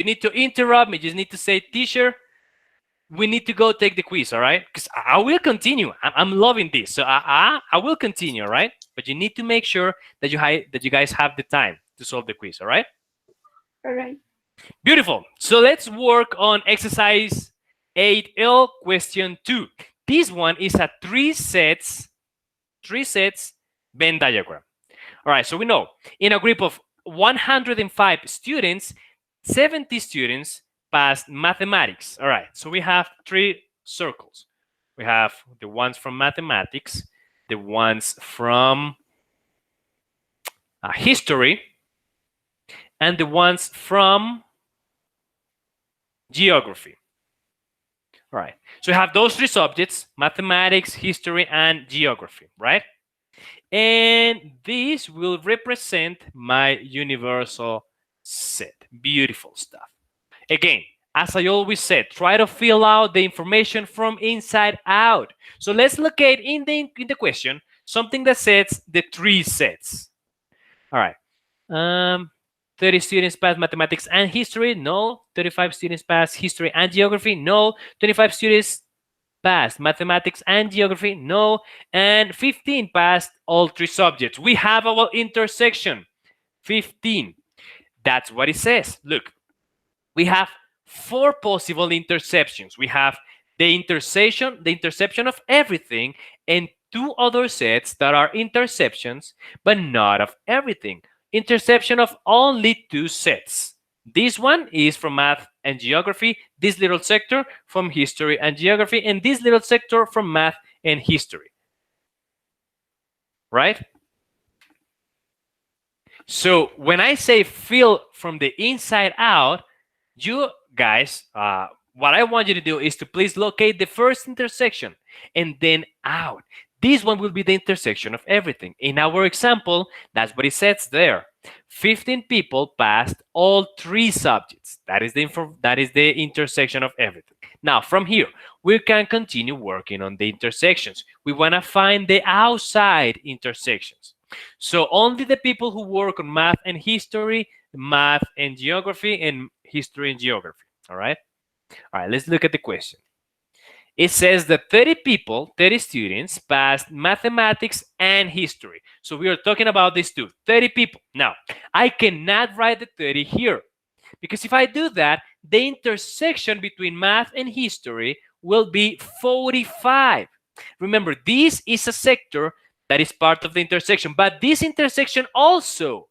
You need to interrupt me. You just need to say, teacher, we need to go take the quiz, all right? Because I will continue. I'm loving this. So I will continue, all right? But you need to make sure that you guys have the time to solve the quiz, all right? All right. Beautiful. So let's work on exercise 8L, question 2. This one is a three sets Venn diagram. All right, so we know in a group of 105 students, 70 students passed mathematics. All right, so we have three circles. We have the ones from mathematics, the ones from history, and the ones from geography. All right, so we have those three subjects: mathematics, history, and geography, right? And this will represent my universal set. Beautiful stuff. Again, as I always said, try to fill out the information from inside out. So let's locate in the question something that says the three sets. All right. 30 students pass mathematics and history. No. 35 students pass history and geography. No. 25 students passed mathematics and geography. No. And 15 passed all three subjects. We have our intersection. 15. That's what it says. Look, we have four possible interceptions. We have the interception of everything, and two other sets that are interceptions, but not of everything. Interception of only two sets. This one is from math and geography, this little sector from history and geography, and this little sector from math and history. Right? So when I say fill from the inside out, you guys, what I want you to do is to please locate the first intersection and then out. This one will be the intersection of everything. In our example, that's what it says there. 15 people passed all three subjects. That is the intersection of everything. Now, from here, we can continue working on the intersections. We want to find the outside intersections. So only the people who work on math and history, math and geography, and history and geography. All right? All right, let's look at the question. It says that 30 people, 30 students passed mathematics and history. So we are talking about these two, 30 people. Now, I cannot write the 30 here because if I do that, the intersection between math and history will be 45. Remember, this is a sector that is part of the intersection, but this intersection also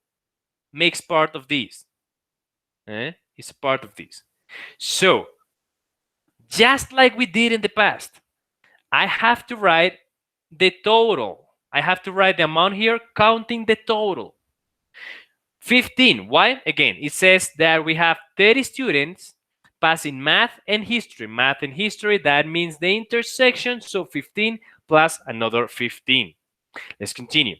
makes part of this. It's part of this. So, just like we did in the past, I have to write the total. I have to write the amount here, counting the total. 15. Why? Again, it says that we have 30 students passing math and history. Math and history, that means the intersection. So 15 plus another 15. Let's continue.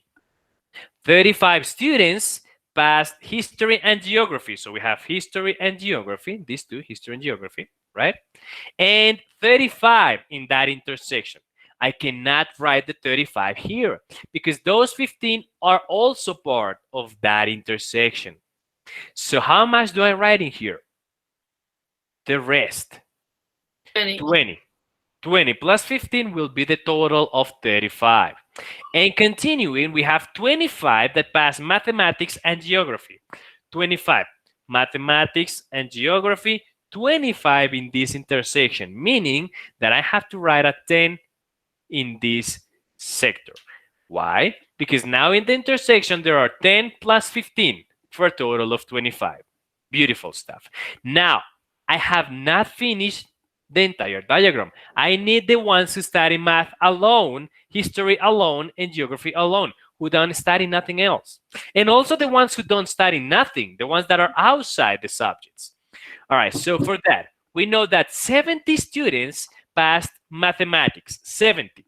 35 students passed history and geography. So we have history and geography, these two, history and geography, right? And 35 in that intersection. I cannot write the 35 here because those 15 are also part of that intersection. So how much do I write in here? The rest. 20. 20 plus 15 will be the total of 35. And continuing, we have 25 that pass mathematics and geography. 25, mathematics and geography, 25 in this intersection, meaning that I have to write a 10 in this sector. Why? Because now in the intersection, there are 10 plus 15 for a total of 25. Beautiful stuff. Now, I have not finished the entire diagram. I need the ones who study math alone, history alone, and geography alone, who don't study nothing else. And also the ones who don't study nothing, the ones that are outside the subjects. All right, so for that, we know that 70 students passed mathematics, 70.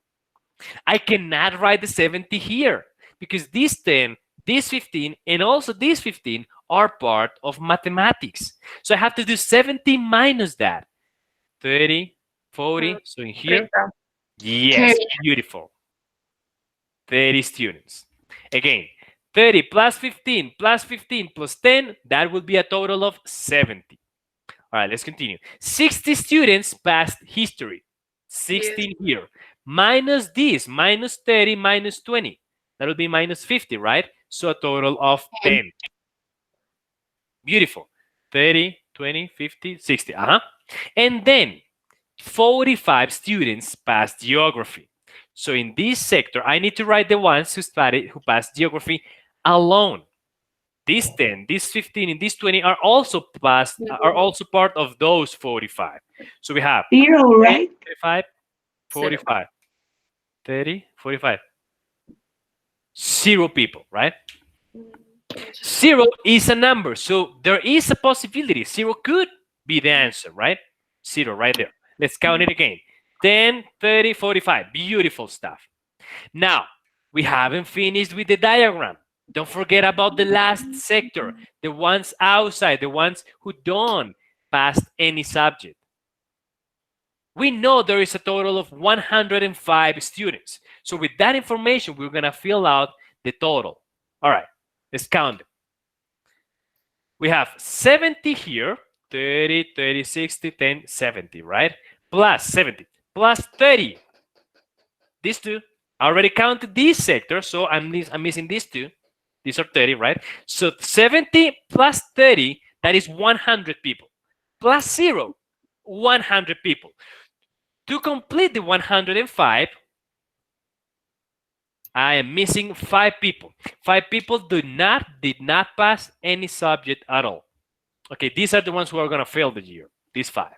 I cannot write the 70 here because these 10, these 15, and also these 15 are part of mathematics. So I have to do 70 minus that. 30, 40, so in here, yes, beautiful. 30 students. Again, 30 plus 15 plus 15 plus 10, that would be a total of 70. All right, let's continue. 60 students passed history. Yes. 16 here. Minus this, minus 30, minus 20. That would be minus 50, right? So a total of 10. 10. Beautiful. 30, 20, 50, 60. And then 45 students passed geography. So in this sector, I need to write the ones who passed geography alone. These 10, these 15, and these 20 are also part of those 45. So we have Zero, 10, right? 35, Zero. 45, 30, 45. 0 people, right? Just 0 is a number, so there is a possibility. 0 could be the answer, right? 0 right there. Let's count it again. 10, 30, 45. Beautiful stuff. Now, we haven't finished with the diagram. Don't forget about the last sector, the ones outside, the ones who don't pass any subject. We know there is a total of 105 students. So with that information, we're going to fill out the total. All right, let's count them. We have 70 here, 30, 30, 60, 10, 70, right? Plus 70, plus 30. These two. I already counted these sectors, so I'm missing these two. These are 30, right? So 70 plus 30, that is 100 people. Plus 0, 100 people. To complete the 105, I am missing 5 people. 5 people did not pass any subject at all. Okay, these are the ones who are going to fail the year, these 5.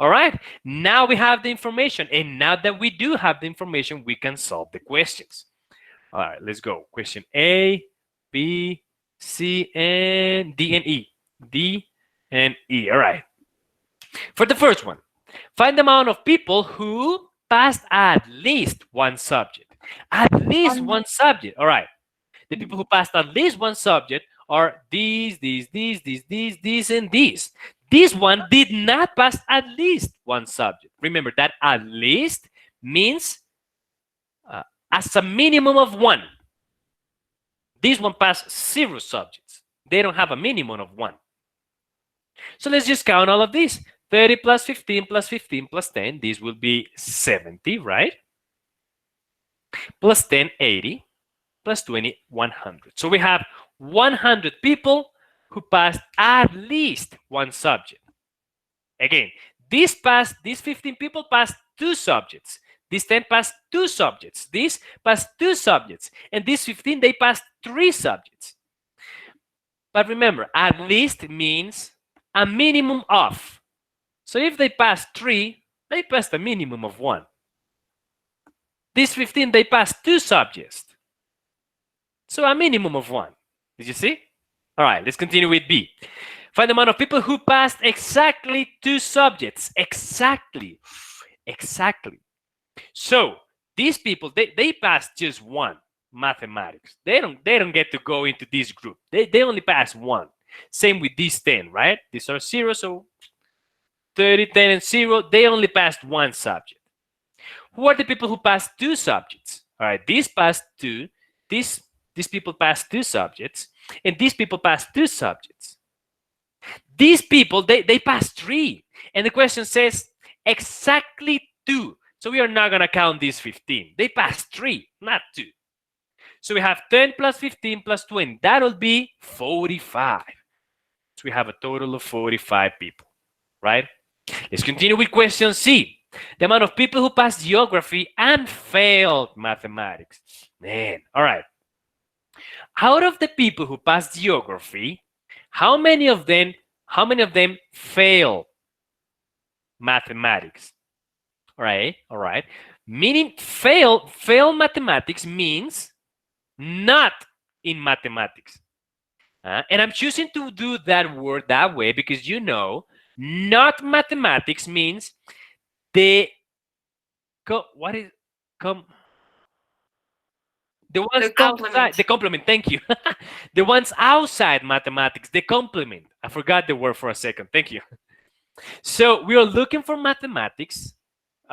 All right, now we have the information. And now that we do have the information, we can solve the questions. All right, let's go. Question A, B, C, and D and E. D and E. All right. For the first one, find the amount of people who passed at least one subject. At least one subject. All right. The people who passed at least one subject are these, and these. This one did not pass at least one subject. Remember that at least means as a minimum of 1. This one passed 0 subjects. They don't have a minimum of 1. So let's just count all of these. 30 plus 15 plus 15 plus 10. This will be 70, right? Plus 10, 80. Plus 20, 100. So we have 100 people who passed at least one subject. Again, these 15 people passed 2 subjects. These 10 passed 2 subjects. These passed 2 subjects. And these 15, they passed 3 subjects. But remember, at least means a minimum of. So if they passed 3, they passed a minimum of 1. These 15, they passed 2 subjects. So a minimum of 1. Did you see? All right, let's continue with B. Find the amount of people who passed exactly 2 subjects. Exactly. So these people, they passed just 1, mathematics. They don't get to go into this group. They only pass 1. Same with these 10, right? These are 0, so 30, 10, and 0, they only passed 1 subject. Who are the people who passed 2 subjects? All right, these passed 2. These people passed 2 subjects, and these people passed 2 subjects. These people, they passed 3. And the question says exactly 2. So we are not going to count these 15. They passed 3, not 2. So we have 10 plus 15 plus 20. That will be 45. So we have a total of 45 people, right? Let's continue with question C. The amount of people who passed geography and failed mathematics. Man, all right. Out of the people who passed geography, how many of them fail mathematics? All right. Meaning fail mathematics means not in mathematics. And I'm choosing to do that word that way because not mathematics means the ones the outside, complement. the complement, thank you. The ones outside mathematics, the complement. I forgot the word for a second, thank you. So we are looking for mathematics,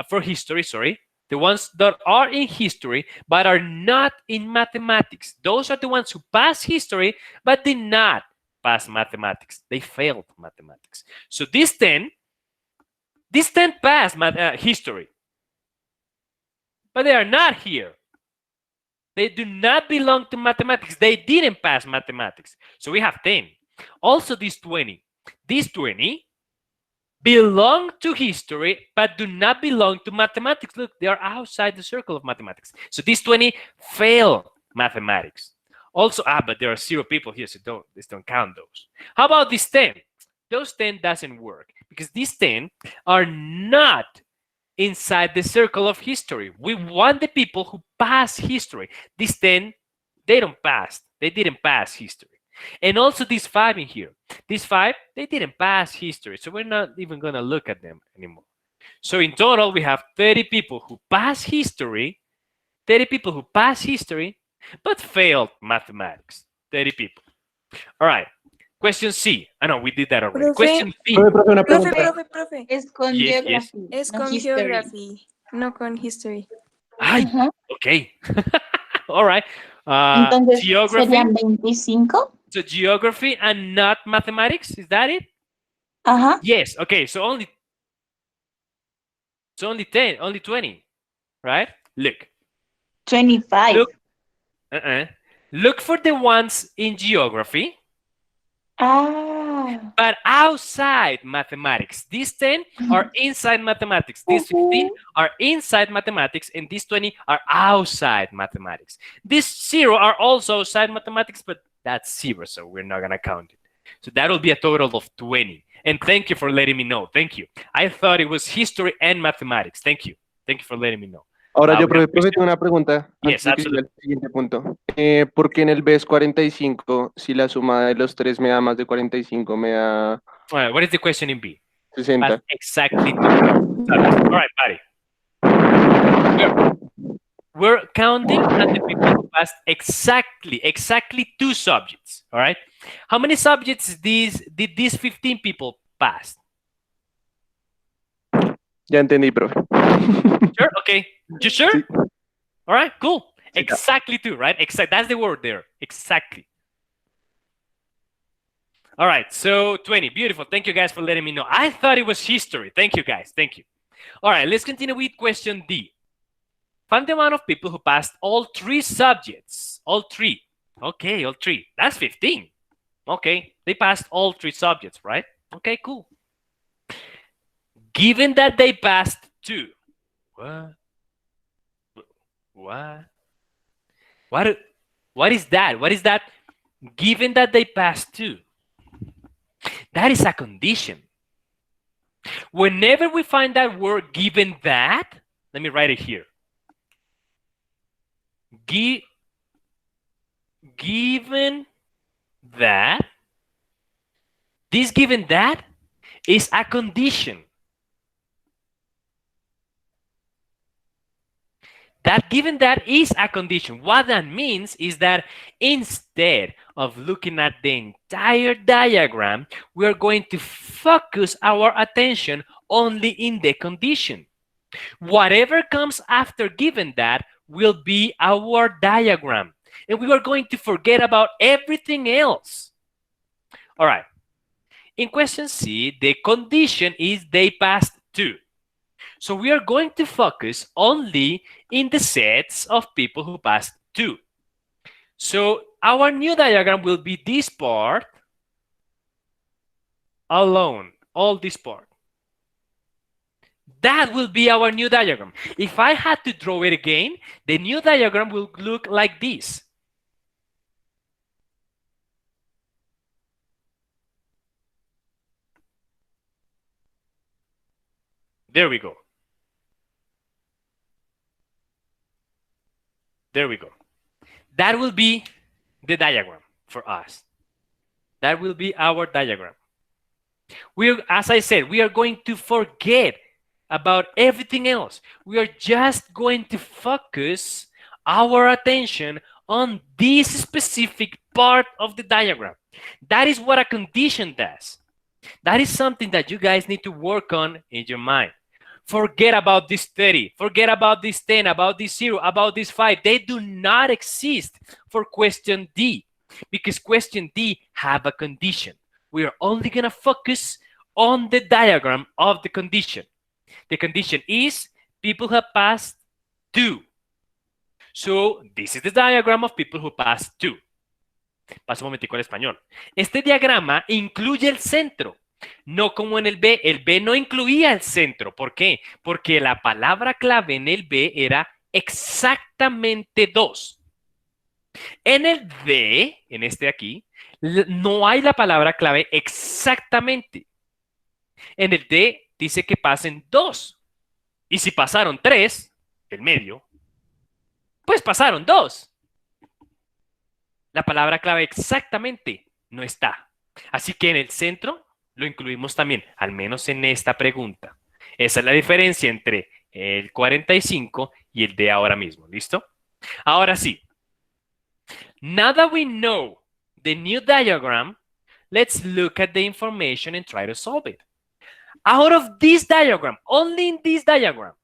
for history, sorry. The ones that are in history, but are not in mathematics. Those are the ones who pass history, but did not pass mathematics. They failed mathematics. So these 10 pass history, but they are not here. They do not belong to mathematics. They didn't pass mathematics. So we have 10. Also these 20. These 20 belong to history, but do not belong to mathematics. Look, they are outside the circle of mathematics. So these 20 fail mathematics. Also, but there are 0 people here, so don't count those. How about these 10? Those 10 doesn't work because these 10 are not inside the circle of history. We want the people who pass history. These 10, they don't pass. They didn't pass history. And also these 5 in here. These 5, they didn't pass history. So we're not even going to look at them anymore. So in total, we have 30 people who pass history, 30 people who pass history, but failed mathematics. 30 people. All right. Question C. I know we did that already. Profe. Question B. Profe, una Profe, pregunta. profe. Es con Yes, geography. Es no con history. geography, no con history. Ay, Ajá. okay. All right. Entonces, Geography. serían 25. So geography and not mathematics. Is that it? Ajá. Yes. Okay. So only 10, only 20, right? Look. 25. Look. Look for the ones in geography, Ah. but outside mathematics. These 10 are inside mathematics. These 15 are inside mathematics, and these 20 are outside mathematics. These 0 are also outside mathematics, but that's 0, so we're not gonna count it. So that will be a total of 20. And thank you for letting me know. Thank you. I thought it was history and mathematics. Thank you. Thank you for letting me know. Ahora yo, we have profe, tengo una pregunta. Yes, antes de que llegue absolutely. al siguiente punto. ¿Por qué en el B es 45 si la suma de los 3 me da más de 45, me da All right, what is the question in B? 60? That's exactly 2. All right, buddy. We're counting at the people who passed exactly 2 subjects. All right. How many subjects did these 15 people pass? Ya entendí, profe. Sure. Okay. You sure? Sí. All right. Cool. Sí, Exactly 2, right? That's the word there. Exactly. All right. So 20. Beautiful. Thank you guys for letting me know. I thought it was history. Thank you guys. Thank you. All right. Let's continue with question D. Find the amount of people who passed all 3 subjects. All 3. Okay, all 3. That's 15. Okay, they passed all 3 subjects, right? Okay, cool. Given that they passed 2. What? What is that? What is that? Given that they passed 2. That is a condition. Whenever we find that word given that, let me write it here. Given that, this given that is a condition. That given that is a condition. What that means is that instead of looking at the entire diagram, we are going to focus our attention only in the condition. Whatever comes after given that will be our diagram. And we are going to forget about everything else. All right. In question C, the condition is they passed 2. So we are going to focus only in the sets of people who passed 2. So our new diagram will be this part alone, all this part. That will be our new diagram. If I had to draw it again, the new diagram will look like this. There we go. There we go. That will be the diagram for us. That will be our diagram. As I said, we are going to forget about everything else. We are just going to focus our attention on this specific part of the diagram. That is what a condition does. That is something that you guys need to work on in your mind. Forget about this 30. Forget about this 10, about this 0, about this 5. They do not exist for question D. because question D have a condition. We are only going to focus on the diagram of the condition. The condition is people have passed 2. So this is the diagram of people who passed 2. Paso un momentico al español. Este diagrama incluye el centro. No como en el B. El B no incluía el centro. ¿Por qué? Porque la palabra clave en el B era exactamente 2. En el D, en este aquí, no hay la palabra clave exactamente. En el D dice que pasen 2. Y si pasaron 3, el medio, pues pasaron 2. La palabra clave exactamente no está. Así que en el centro lo incluimos también, al menos en esta pregunta. Esa es la diferencia entre el 45 y el de ahora mismo. ¿Listo? Ahora sí. Now that we know the new diagram, let's look at the information and try to solve it. Out of this diagram, only in this diagram,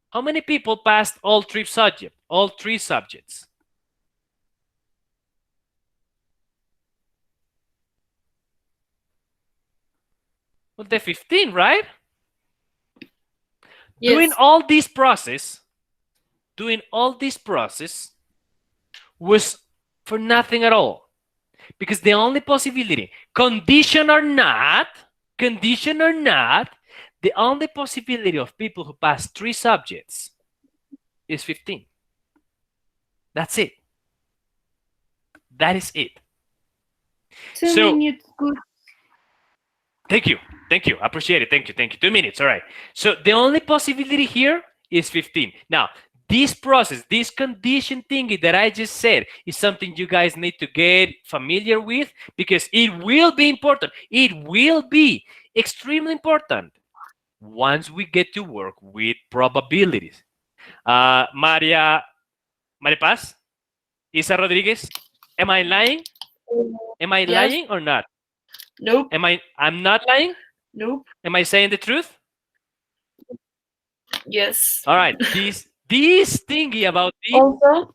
how many people passed all three subjects? Well, the 15, right? Yes. Doing all this process was for nothing at all. Because the only possibility, condition or not, the only possibility of people who pass 3 subjects is 15. That's it. That is it. 2 minutes, good. Thank you. I appreciate it. Thank you. 2 minutes. All right. So the only possibility here is 15. Now, this process, this condition thingy that I just said is something you guys need to get familiar with because it will be important. It will be extremely important once we get to work with probabilities. Maria Paz, Isa Rodriguez, am I lying? Am I Yes. lying or not? Nope, I'm not lying? nope, Am I saying the truth? yes. All right. This thingy about this Also,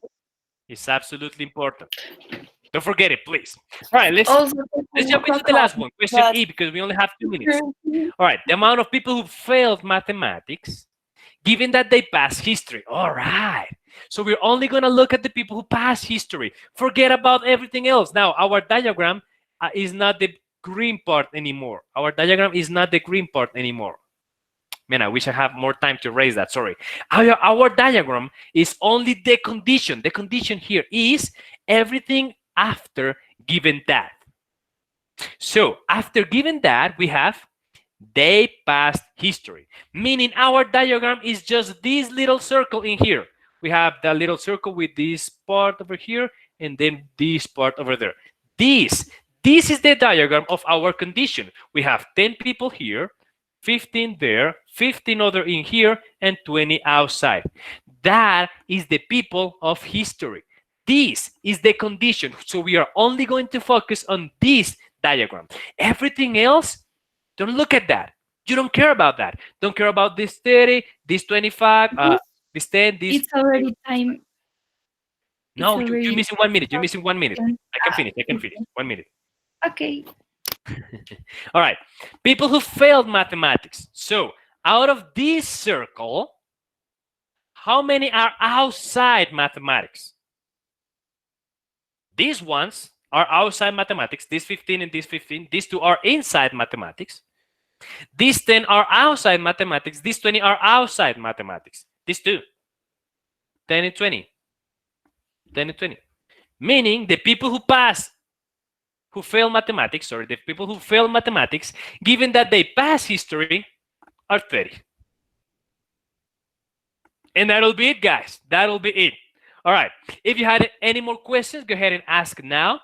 is absolutely important. Don't forget it, please. All right, let's Also, jump into the last one. Question but- E, because we only have 2 minutes. All right, the amount of people who failed mathematics, given that they passed history. All right. So we're only going to look at the people who passed history. Forget about everything else. Now, our diagram is not the green part anymore. Our diagram is not the green part anymore. Man, I wish I have more time to raise that. Sorry. Our diagram is only the condition. The condition here is everything after given that. So after given that, we have they passed history, meaning our diagram is just this little circle in here. We have the little circle with this part over here and then this part over there. This is the diagram of our condition. We have 10 people here, 15 there, 15 other in here, and 20 outside. That is the people of history. This is the condition. So we are only going to focus on this diagram. Everything else, don't look at that. You don't care about that. Don't care about this 30, this 25, this 10, this. It's already time. No, it's you're already- missing 1 minute. You're missing 1 minute. I can finish. 1 minute. Okay. All right. People who failed mathematics. So out of this circle, how many are outside mathematics? These ones are outside mathematics. These 15 and these 15. These 2 are inside mathematics. These 10 are outside mathematics. These 20 are outside mathematics. These 2. 10 and 20. 10 and 20. Meaning the people who pass, who fail mathematics, or the people who fail mathematics, given that they pass history, are 30. And that'll be it, guys. That'll be it. All right. If you had any more questions, go ahead and ask now.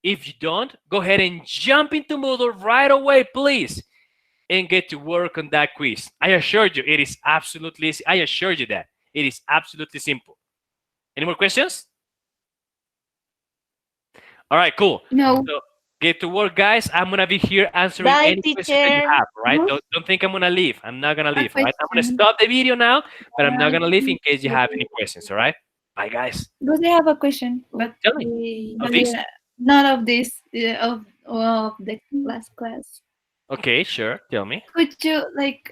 If you don't, go ahead and jump into Moodle right away, please, and get to work on that quiz. I assure you, it is absolutely, I assure you that. It is absolutely simple. Any more questions? All right, cool. No. So get to work, guys. I'm going to be here answering Bye, any questions that you teacher. have, right? Mhm. Don't think I'm going to leave. I'm not going to leave, Okay, right? I'm going to fine. stop the video now, but I'm not going to leave in case you have any questions, all right? Bye, guys. But I have a question, but Tell me. Of but this? not of this of the last class. Okay, sure. Tell me. Could you like